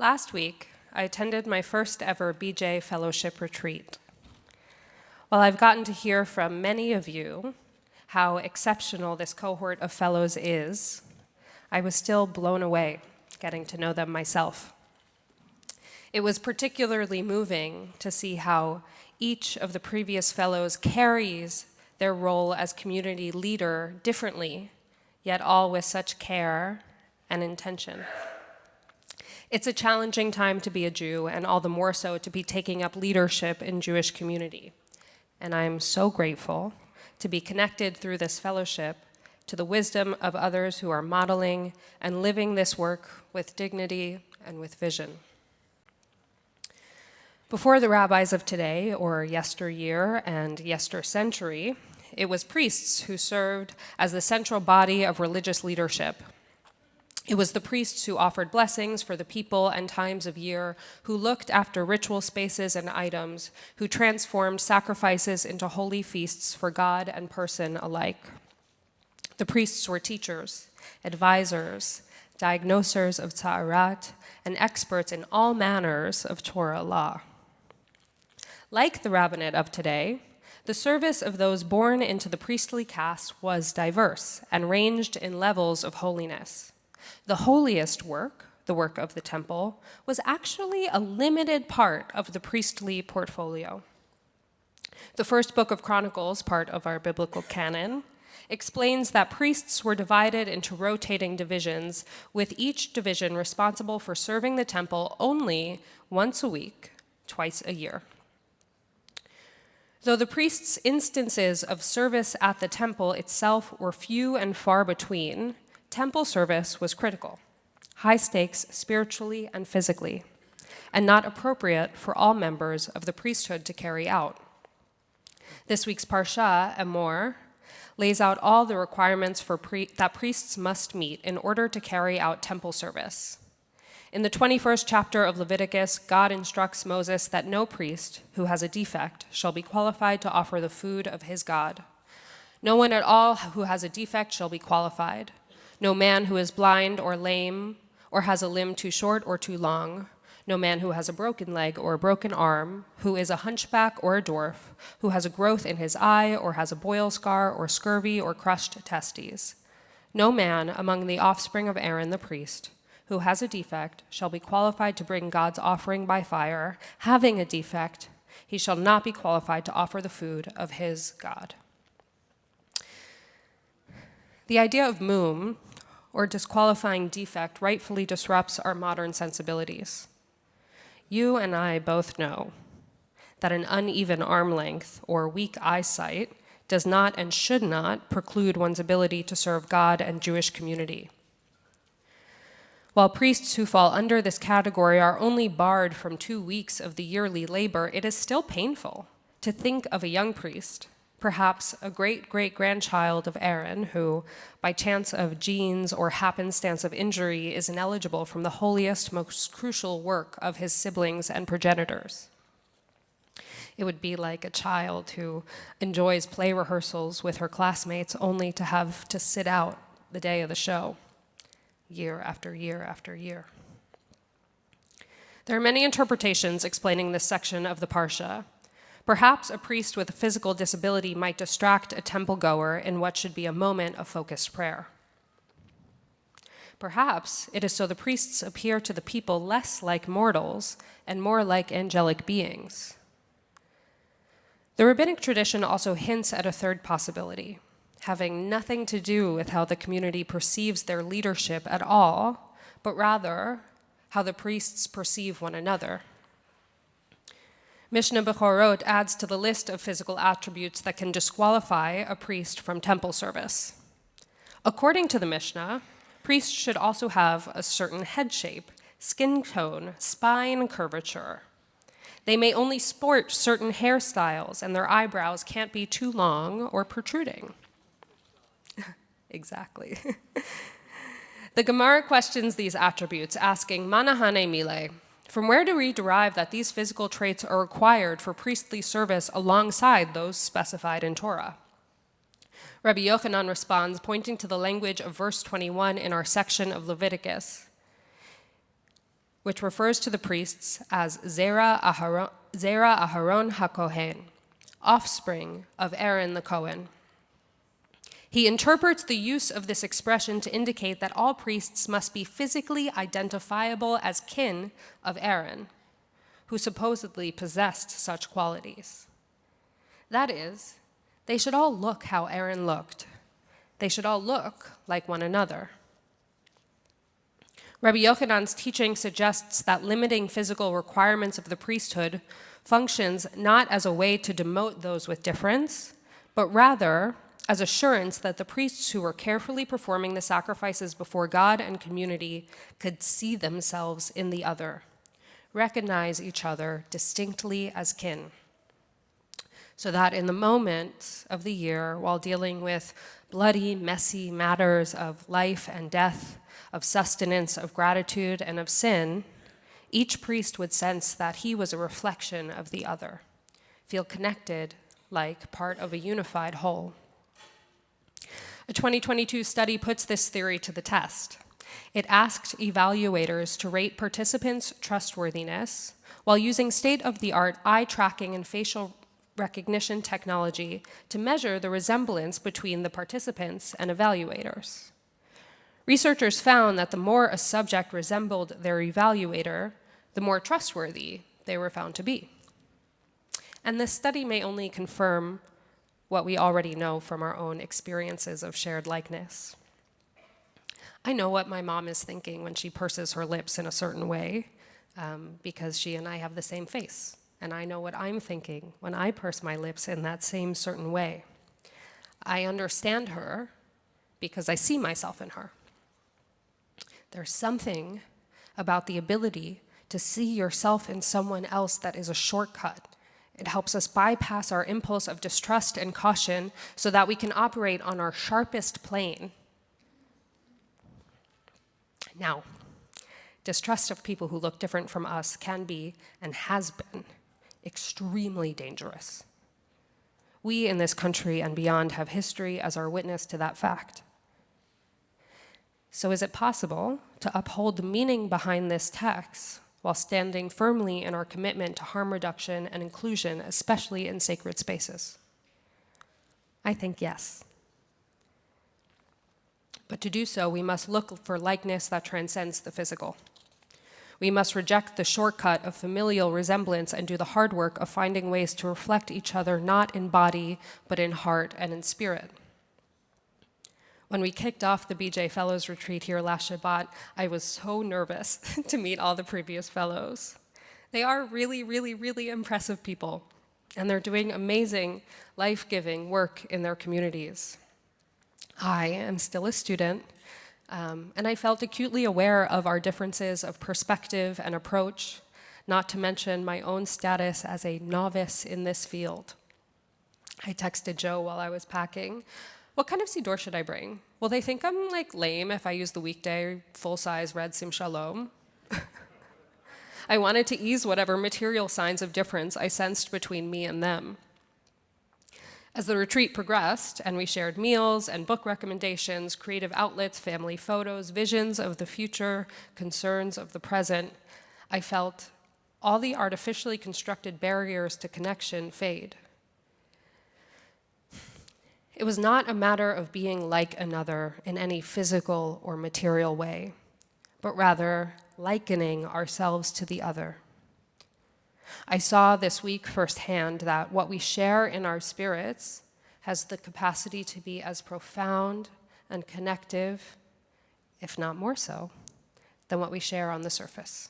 Last week, I attended my first ever BJ Fellowship retreat. While I've gotten to hear from many of you how exceptional this cohort of fellows is, I was still blown away getting to know them myself. It was particularly moving to see how each of the previous fellows carries their role as community leader differently, yet all with such care and intention. It's a challenging time to be a Jew, and all the more so to be taking up leadership in Jewish community. And I'm so grateful to be connected through this fellowship to the wisdom of others who are modeling and living this work with dignity and with vision. Before the rabbis of today, or yesteryear and yestercentury, it was priests who served as the central body of religious leadership. It was the priests who offered blessings for the people and times of year, who looked after ritual spaces and items, who transformed sacrifices into holy feasts for God and person alike. The priests were teachers, advisors, diagnosers of tza'arat, and experts in all manners of Torah law. Like the rabbinate of today, the service of those born into the priestly caste was diverse and ranged in levels of holiness. The holiest work, the work of the temple, was actually a limited part of the priestly portfolio. The first book of Chronicles, part of our biblical canon, explains that priests were divided into rotating divisions, with each division responsible for serving the temple only once a week, twice a year. Though the priests' instances of service at the temple itself were few and far between, temple service was critical, high stakes spiritually and physically, and not appropriate for all members of the priesthood to carry out. This week's Parashat, Emor, lays out all the requirements that priests must meet in order to carry out temple service. In the 21st chapter of Leviticus, God instructs Moses that no priest who has a defect shall be qualified to offer the food of his God. No one at all who has a defect shall be qualified. No man who is blind or lame or has a limb too short or too long. No man who has a broken leg or a broken arm, who is a hunchback or a dwarf, who has a growth in his eye or has a boil scar or scurvy or crushed testes. No man among the offspring of Aaron the priest who has a defect shall be qualified to bring God's offering by fire. Having a defect, he shall not be qualified to offer the food of his God. The idea of mum, or disqualifying defect, rightfully disrupts our modern sensibilities. You and I both know that an uneven arm length or weak eyesight does not and should not preclude one's ability to serve God and Jewish community. While priests who fall under this category are only barred from 2 weeks of the yearly labor, it is still painful to think of a young priest, perhaps a great-great-grandchild of Aaron, who, by chance of genes or happenstance of injury, is ineligible from the holiest, most crucial work of his siblings and progenitors. It would be like a child who enjoys play rehearsals with her classmates only to have to sit out the day of the show, year after year after year. There are many interpretations explaining this section of the Parsha. Perhaps a priest with a physical disability might distract a temple goer in what should be a moment of focused prayer. Perhaps it is so the priests appear to the people less like mortals and more like angelic beings. The rabbinic tradition also hints at a third possibility, having nothing to do with how the community perceives their leadership at all, but rather how the priests perceive one another. Mishnah Bechorot adds to the list of physical attributes that can disqualify a priest from temple service. According to the Mishnah, priests should also have a certain head shape, skin tone, spine curvature. They may only sport certain hairstyles, and their eyebrows can't be too long or protruding. Exactly. The Gemara questions these attributes, asking, Manahane mile, from where do we derive that these physical traits are required for priestly service alongside those specified in Torah? Rabbi Yochanan responds, pointing to the language of verse 21 in our section of Leviticus. which refers to the priests as Zera Aharon HaKohen, offspring of Aaron the Cohen. He interprets the use of this expression to indicate that all priests must be physically identifiable as kin of Aaron, who supposedly possessed such qualities. That is, they should all look how Aaron looked. They should all look like one another. Rabbi Yochanan's teaching suggests that limiting physical requirements of the priesthood functions not as a way to demote those with difference, but rather as assurance that the priests who were carefully performing the sacrifices before God and community could see themselves in the other, recognize each other distinctly as kin, so that in the moment of the year, while dealing with bloody, messy matters of life and death, of sustenance, of gratitude, and of sin, each priest would sense that he was a reflection of the other, feel connected like part of a unified whole. A 2022 study puts this theory to the test. It asked evaluators to rate participants' trustworthiness while using state-of-the-art eye tracking and facial recognition technology to measure the resemblance between the participants and evaluators. Researchers found that the more a subject resembled their evaluator, the more trustworthy they were found to be. And this study may only confirm what we already know from our own experiences of shared likeness. I know what my mom is thinking when she purses her lips in a certain way, because she and I have the same face. And I know what I'm thinking when I purse my lips in that same certain way. I understand her because I see myself in her. There's something about the ability to see yourself in someone else that is a shortcut. It helps us bypass our impulse of distrust and caution so that we can operate on our sharpest plane. Now, distrust of people who look different from us can be, and has been, extremely dangerous. We in this country and beyond have history as our witness to that fact. So is it possible to uphold the meaning behind this text while standing firmly in our commitment to harm reduction and inclusion, especially in sacred spaces? I think yes. But to do so, we must look for likeness that transcends the physical. We must reject the shortcut of familial resemblance and do the hard work of finding ways to reflect each other not in body, but in heart and in spirit. When we kicked off the BJ Fellows Retreat here last Shabbat, I was so nervous to meet all the previous fellows. They are really, really, really impressive people, and they're doing amazing, life-giving work in their communities. I am still a student, and I felt acutely aware of our differences of perspective and approach, not to mention my own status as a novice in this field. I texted Joe while I was packing, "What kind of siddur should I bring? Will they think I'm lame if I use the weekday full-size red Sim Shalom?" I wanted to ease whatever material signs of difference I sensed between me and them. As the retreat progressed and we shared meals and book recommendations, creative outlets, family photos, visions of the future, concerns of the present, I felt all the artificially constructed barriers to connection fade. It was not a matter of being like another in any physical or material way, but rather likening ourselves to the other. I saw this week firsthand that what we share in our spirits has the capacity to be as profound and connective, if not more so, than what we share on the surface.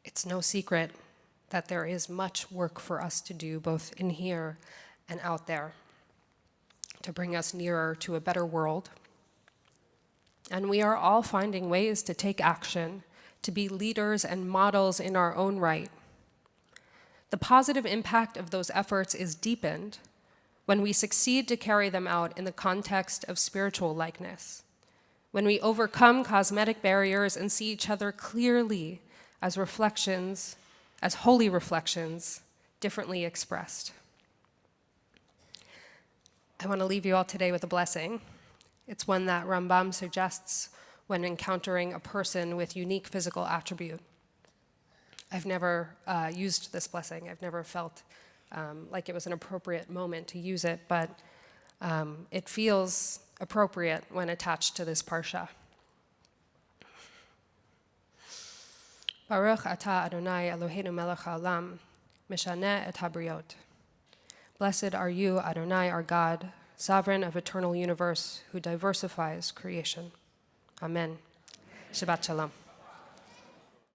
It's no secret that there is much work for us to do, both in here and out there, to bring us nearer to a better world. And we are all finding ways to take action, to be leaders and models in our own right. The positive impact of those efforts is deepened when we succeed to carry them out in the context of spiritual likeness, when we overcome cosmetic barriers and see each other clearly as reflections, as holy reflections, differently expressed. I want to leave you all today with a blessing. It's one that Rambam suggests when encountering a person with unique physical attribute. I've never used this blessing. I've never felt like it was an appropriate moment to use it, but it feels appropriate when attached to this parsha. Baruch atah Adonai Eloheinu melech haolam, mishaneh et habriot. Blessed are you, Adonai, our God, sovereign of eternal universe, who diversifies creation. Amen. Shabbat shalom.